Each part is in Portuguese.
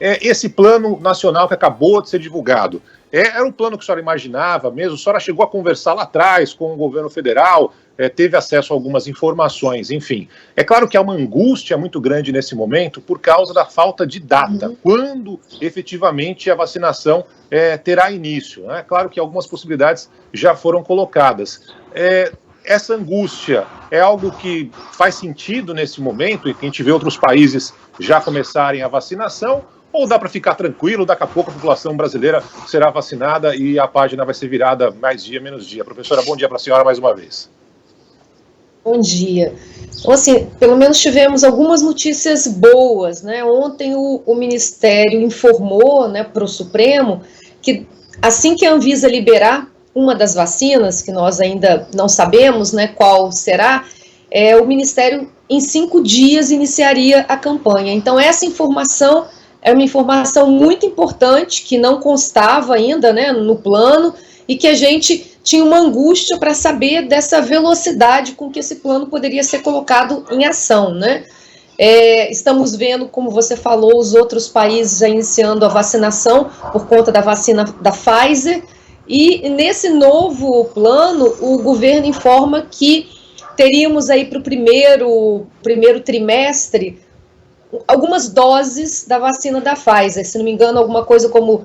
esse plano nacional que acabou de ser divulgado, era um plano que a senhora imaginava mesmo? A senhora chegou a conversar lá atrás com o governo federal, teve acesso a algumas informações, enfim. É claro que há uma angústia muito grande nesse momento por causa da falta de data, quando efetivamente a vacinação terá início, né? Claro que algumas possibilidades já foram colocadas. Essa angústia é algo que faz sentido nesse momento, e que a gente vê outros países já começarem a vacinação, ou dá para ficar tranquilo, daqui a pouco a população brasileira será vacinada e a página vai ser virada mais dia, menos dia? Professora, bom dia para a senhora mais uma vez. Bom dia. Então, assim, pelo menos tivemos algumas notícias boas, né? Ontem o Ministério informou, né, para o Supremo que assim que a Anvisa liberar uma das vacinas, que nós ainda não sabemos, né, qual será, o Ministério em 5 dias iniciaria a campanha. Então essa informação é uma informação muito importante que não constava ainda, né, no plano, e que a gente tinha uma angústia para saber dessa velocidade com que esse plano poderia ser colocado em ação, né? Estamos vendo, como você falou, os outros países já iniciando a vacinação por conta da vacina da Pfizer, e nesse novo plano o governo informa que teríamos aí para o primeiro trimestre algumas doses da vacina da Pfizer, se não me engano, alguma coisa como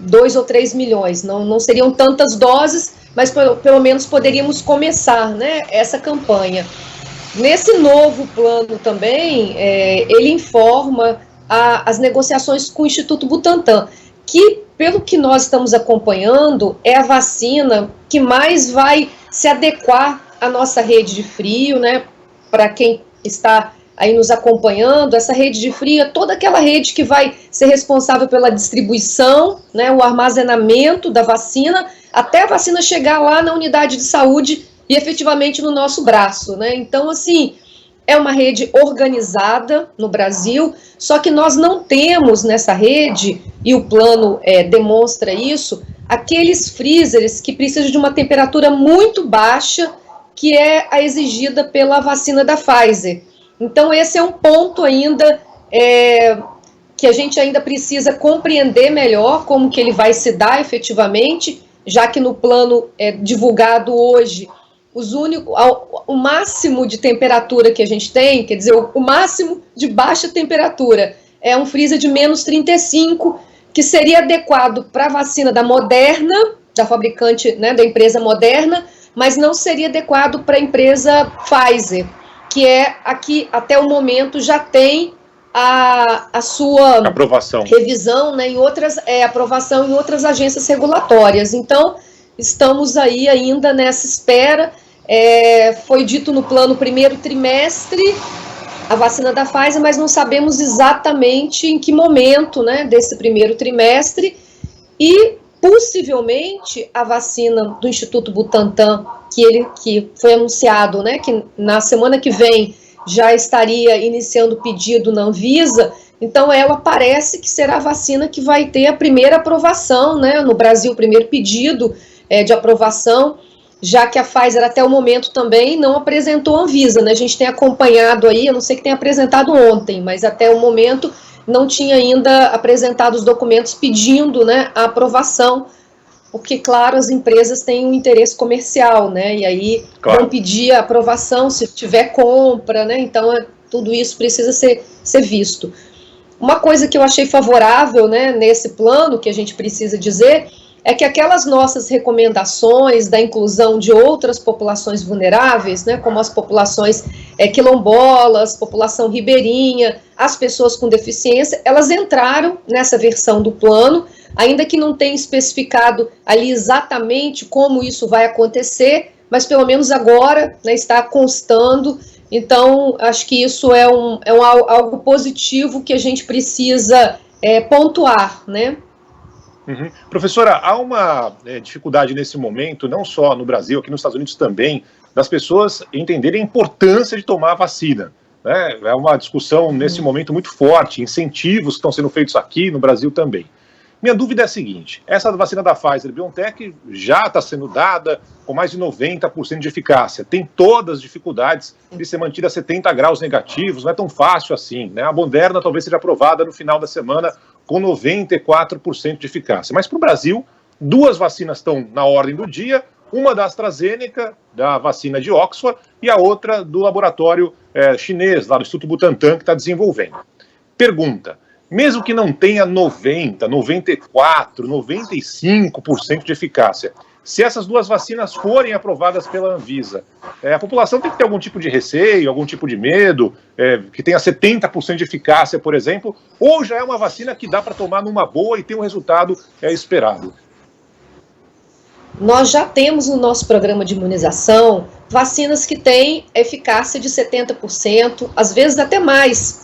2 ou 3 milhões. Não seriam tantas doses, mas pelo menos poderíamos começar, né, essa campanha. Nesse novo plano também, ele informa as negociações com o Instituto Butantan, que, pelo que nós estamos acompanhando, é a vacina que mais vai se adequar à nossa rede de frio, né, para quem está aí nos acompanhando, essa rede de frio é toda aquela rede que vai ser responsável pela distribuição, né, o armazenamento da vacina, até a vacina chegar lá na unidade de saúde e efetivamente no nosso braço, né? Então, assim, é uma rede organizada no Brasil, só que nós não temos nessa rede, e o plano demonstra isso, aqueles freezers que precisam de uma temperatura muito baixa, que é a exigida pela vacina da Pfizer. Então, esse é um ponto ainda que a gente ainda precisa compreender melhor como que ele vai se dar efetivamente, já que no plano divulgado hoje, o máximo de temperatura que a gente tem, quer dizer, o máximo de baixa temperatura, é um freezer de menos 35, que seria adequado para a vacina da Moderna, da fabricante, né, da empresa Moderna, mas não seria adequado para a empresa Pfizer, que é aqui, até o momento, já tem a sua aprovação, revisão, né, aprovação em outras agências regulatórias. Então, estamos aí ainda nessa espera. Foi dito no plano primeiro trimestre a vacina da Pfizer, mas não sabemos exatamente em que momento, né, desse primeiro trimestre, e possivelmente a vacina do Instituto Butantan, que foi anunciado, né, que na semana que vem já estaria iniciando o pedido na Anvisa. Então ela parece que será a vacina que vai ter a primeira aprovação, né, no Brasil, o primeiro pedido de aprovação, já que a Pfizer até o momento também não apresentou a Anvisa, né? A gente tem acompanhado aí, eu não sei que tem apresentado ontem, mas até o momento não tinha ainda apresentado os documentos pedindo, né, a aprovação, porque, claro, as empresas têm um interesse comercial, né, e aí vão pedir a aprovação se tiver compra, né, então tudo isso precisa ser visto. Uma coisa que eu achei favorável, né, nesse plano, que a gente precisa dizer, é que aquelas nossas recomendações da inclusão de outras populações vulneráveis, né, como as populações quilombolas, população ribeirinha, as pessoas com deficiência, elas entraram nessa versão do plano, ainda que não tenha especificado ali exatamente como isso vai acontecer, mas pelo menos agora, né, está constando. Então, acho que isso é algo positivo que a gente precisa pontuar, né? Uhum. Professora, há uma dificuldade nesse momento, não só no Brasil, aqui nos Estados Unidos também, das pessoas entenderem a importância de tomar a vacina, né? É uma discussão nesse momento muito forte, incentivos que estão sendo feitos aqui no Brasil também. Minha dúvida é a seguinte: essa vacina da Pfizer-BioNTech já está sendo dada com mais de 90% de eficácia. Tem todas as dificuldades de ser mantida a 70 graus negativos, não é tão fácil assim, né? A Moderna talvez seja aprovada no final da semana com 94% de eficácia. Mas para o Brasil, 2 vacinas estão na ordem do dia, uma da AstraZeneca, da vacina de Oxford, e a outra do laboratório chinês, lá do Instituto Butantan, que está desenvolvendo. Pergunta: mesmo que não tenha 90, 94, 95% de eficácia, se essas 2 vacinas forem aprovadas pela Anvisa, a população tem que ter algum tipo de receio, algum tipo de medo, que tenha 70% de eficácia, por exemplo, ou já é uma vacina que dá para tomar numa boa e tem um resultado esperado? Nós já temos no nosso programa de imunização vacinas que têm eficácia de 70%, às vezes até mais,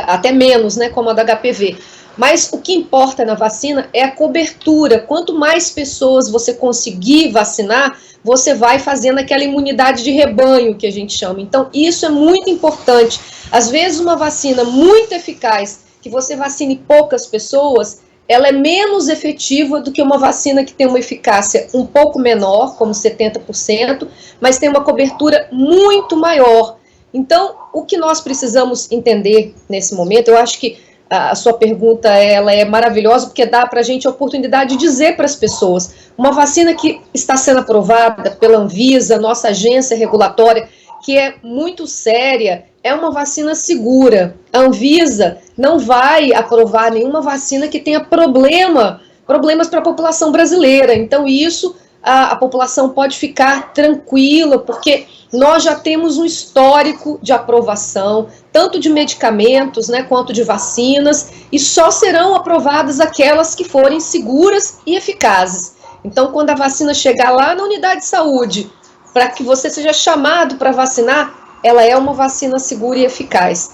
até menos, né, como a do HPV. Mas o que importa na vacina é a cobertura. Quanto mais pessoas você conseguir vacinar, você vai fazendo aquela imunidade de rebanho que a gente chama. Então, isso é muito importante. Às vezes, uma vacina muito eficaz, que você vacine poucas pessoas, ela é menos efetiva do que uma vacina que tem uma eficácia um pouco menor, como 70%, mas tem uma cobertura muito maior. Então, o que nós precisamos entender nesse momento, eu acho que a sua pergunta ela é maravilhosa, porque dá para a gente a oportunidade de dizer para as pessoas, uma vacina que está sendo aprovada pela Anvisa, nossa agência regulatória, que é muito séria, é uma vacina segura. A Anvisa não vai aprovar nenhuma vacina que tenha problemas para a população brasileira. Então, isso a população pode ficar tranquila, porque nós já temos um histórico de aprovação, tanto de medicamentos, né, quanto de vacinas, e só serão aprovadas aquelas que forem seguras e eficazes. Então, quando a vacina chegar lá na unidade de saúde, para que você seja chamado para vacinar, ela é uma vacina segura e eficaz.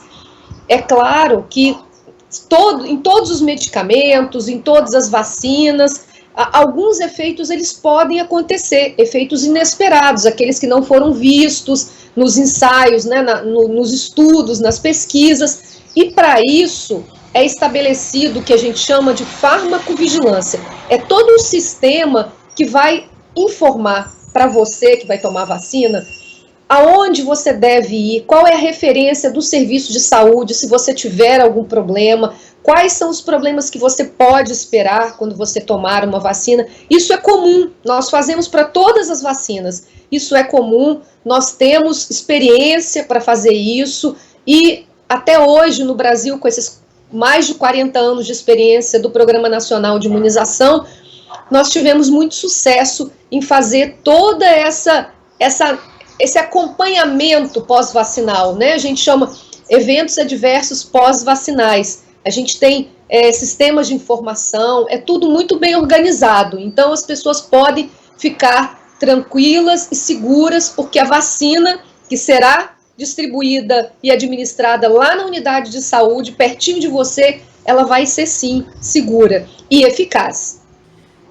É claro que em todos os medicamentos, em todas as vacinas, alguns efeitos eles podem acontecer, efeitos inesperados, aqueles que não foram vistos nos ensaios, né, nos estudos, nas pesquisas, e para isso é estabelecido o que a gente chama de farmacovigilância. É todo um sistema que vai informar para você que vai tomar vacina aonde você deve ir, qual é a referência do serviço de saúde se você tiver algum problema, quais são os problemas que você pode esperar quando você tomar uma vacina. Isso é comum, nós fazemos para todas as vacinas, isso é comum, nós temos experiência para fazer isso e até hoje no Brasil, com esses mais de 40 anos de experiência do Programa Nacional de Imunização, nós tivemos muito sucesso em fazer toda esse acompanhamento pós-vacinal, né? A gente chama eventos adversos pós-vacinais. A gente tem sistemas de informação, é tudo muito bem organizado. Então, as pessoas podem ficar tranquilas e seguras, porque a vacina que será distribuída e administrada lá na unidade de saúde, pertinho de você, ela vai ser, sim, segura e eficaz.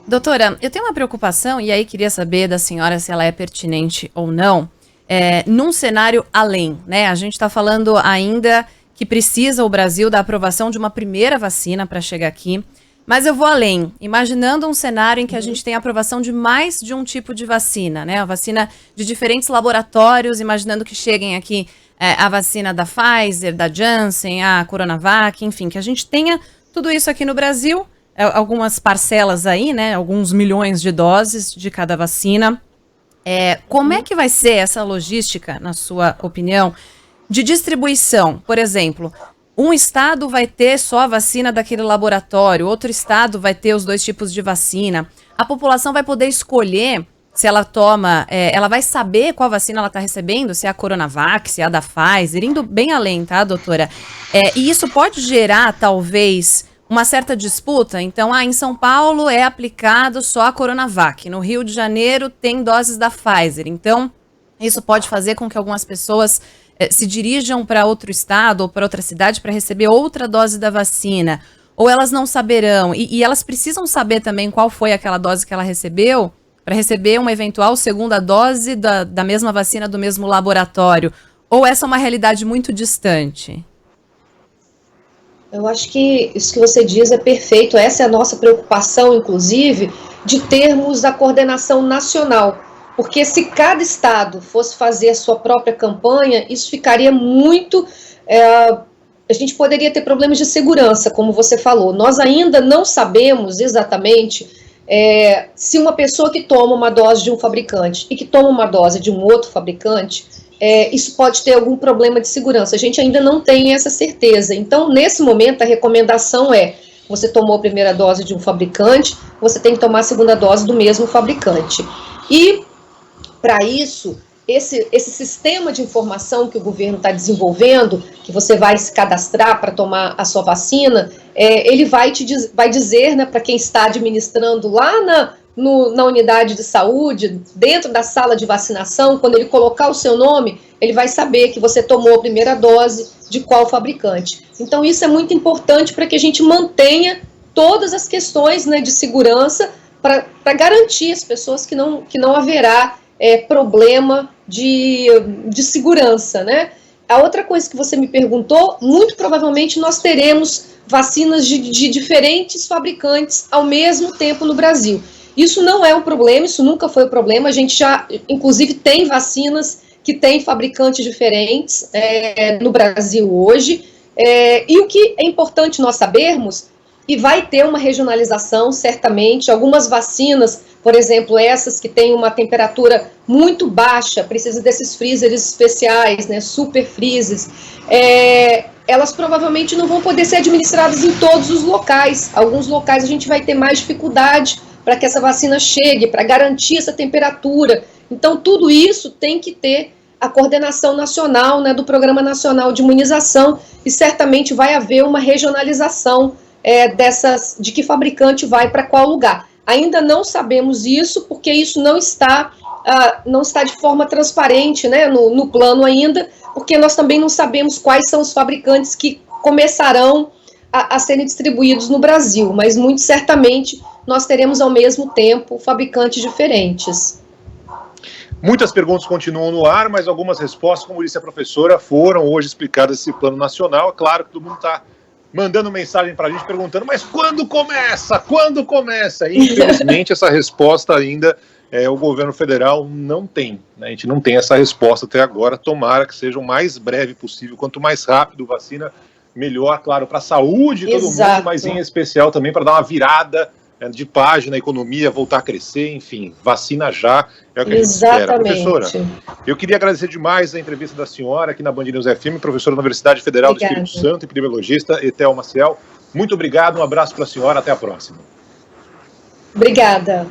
Doutora, eu tenho uma preocupação, e aí queria saber da senhora se ela é pertinente ou não, num cenário além, né? A gente está falando ainda que precisa o Brasil da aprovação de uma primeira vacina para chegar aqui, mas eu vou além, imaginando um cenário em que a gente tem a aprovação de mais de um tipo de vacina, né? A vacina de diferentes laboratórios, imaginando que cheguem aqui a vacina da Pfizer, da Janssen, a Coronavac, enfim, que a gente tenha tudo isso aqui no Brasil, algumas parcelas aí, né, alguns milhões de doses de cada vacina. Como é que vai ser essa logística, na sua opinião, de distribuição? Por exemplo, um estado vai ter só a vacina daquele laboratório, outro estado vai ter os 2 tipos de vacina. A população vai poder escolher se ela toma, ela vai saber qual vacina ela está recebendo, se é a Coronavac, se é a da Pfizer, indo bem além, tá, doutora? E isso pode gerar, talvez, uma certa disputa. Então, em São Paulo é aplicado só a Coronavac, no Rio de Janeiro tem doses da Pfizer. Então, isso pode fazer com que algumas pessoas se dirijam para outro estado ou para outra cidade para receber outra dose da vacina, ou elas não saberão, e elas precisam saber também qual foi aquela dose que ela recebeu, para receber uma eventual segunda dose da mesma vacina do mesmo laboratório, ou essa é uma realidade muito distante? Eu acho que isso que você diz é perfeito. Essa é a nossa preocupação, inclusive, de termos a coordenação nacional. Porque se cada estado fosse fazer a sua própria campanha, isso ficaria muito... a gente poderia ter problemas de segurança, como você falou. Nós ainda não sabemos exatamente se uma pessoa que toma uma dose de um fabricante e que toma uma dose de um outro fabricante, isso pode ter algum problema de segurança. A gente ainda não tem essa certeza. Então, nesse momento, a recomendação você tomou a primeira dose de um fabricante, você tem que tomar a segunda dose do mesmo fabricante. E, para isso, esse sistema de informação que o governo está desenvolvendo, que você vai se cadastrar para tomar a sua vacina, ele vai dizer, né, para quem está administrando lá na unidade de saúde, dentro da sala de vacinação, quando ele colocar o seu nome, ele vai saber que você tomou a primeira dose de qual fabricante. Então, isso é muito importante para que a gente mantenha todas as questões, né, de segurança, para garantir às pessoas que não haverá problema de segurança, né? A outra coisa que você me perguntou, muito provavelmente nós teremos vacinas de diferentes fabricantes ao mesmo tempo no Brasil. Isso não é um problema, isso nunca foi um problema. A gente já, inclusive, tem vacinas que têm fabricantes diferentes no Brasil hoje. E o que é importante nós sabermos, e vai ter uma regionalização, certamente, algumas vacinas, por exemplo, essas que têm uma temperatura muito baixa, precisam desses freezers especiais, né, super freezers, elas provavelmente não vão poder ser administradas em todos os locais. Alguns locais a gente vai ter mais dificuldade para que essa vacina chegue, para garantir essa temperatura. Então, tudo isso tem que ter a coordenação nacional, né, do Programa Nacional de Imunização, e certamente vai haver uma regionalização de que fabricante vai para qual lugar. Ainda não sabemos isso, porque isso não está de forma transparente, né, no plano ainda, porque nós também não sabemos quais são os fabricantes que começarão a serem distribuídos no Brasil, mas muito certamente nós teremos ao mesmo tempo fabricantes diferentes. Muitas perguntas continuam no ar, mas algumas respostas, como disse a professora, foram hoje explicadas nesse plano nacional. É claro que todo mundo está mandando mensagem para a gente perguntando, mas quando começa? Quando começa? E, infelizmente, essa resposta ainda o governo federal não tem, né? A gente não tem essa resposta até agora. Tomara que seja o mais breve possível. Quanto mais rápido vacina, melhor, claro, para a saúde de todo mundo, mas em especial também para dar uma virada de página, a economia voltar a crescer, enfim, vacina já, é o que a gente espera. Professora, eu queria agradecer demais a entrevista da senhora aqui na Band News FM, professora da Universidade Federal do Espírito Santo, epidemiologista, Etel Maciel. Muito obrigado, um abraço para a senhora, até a próxima. Obrigada.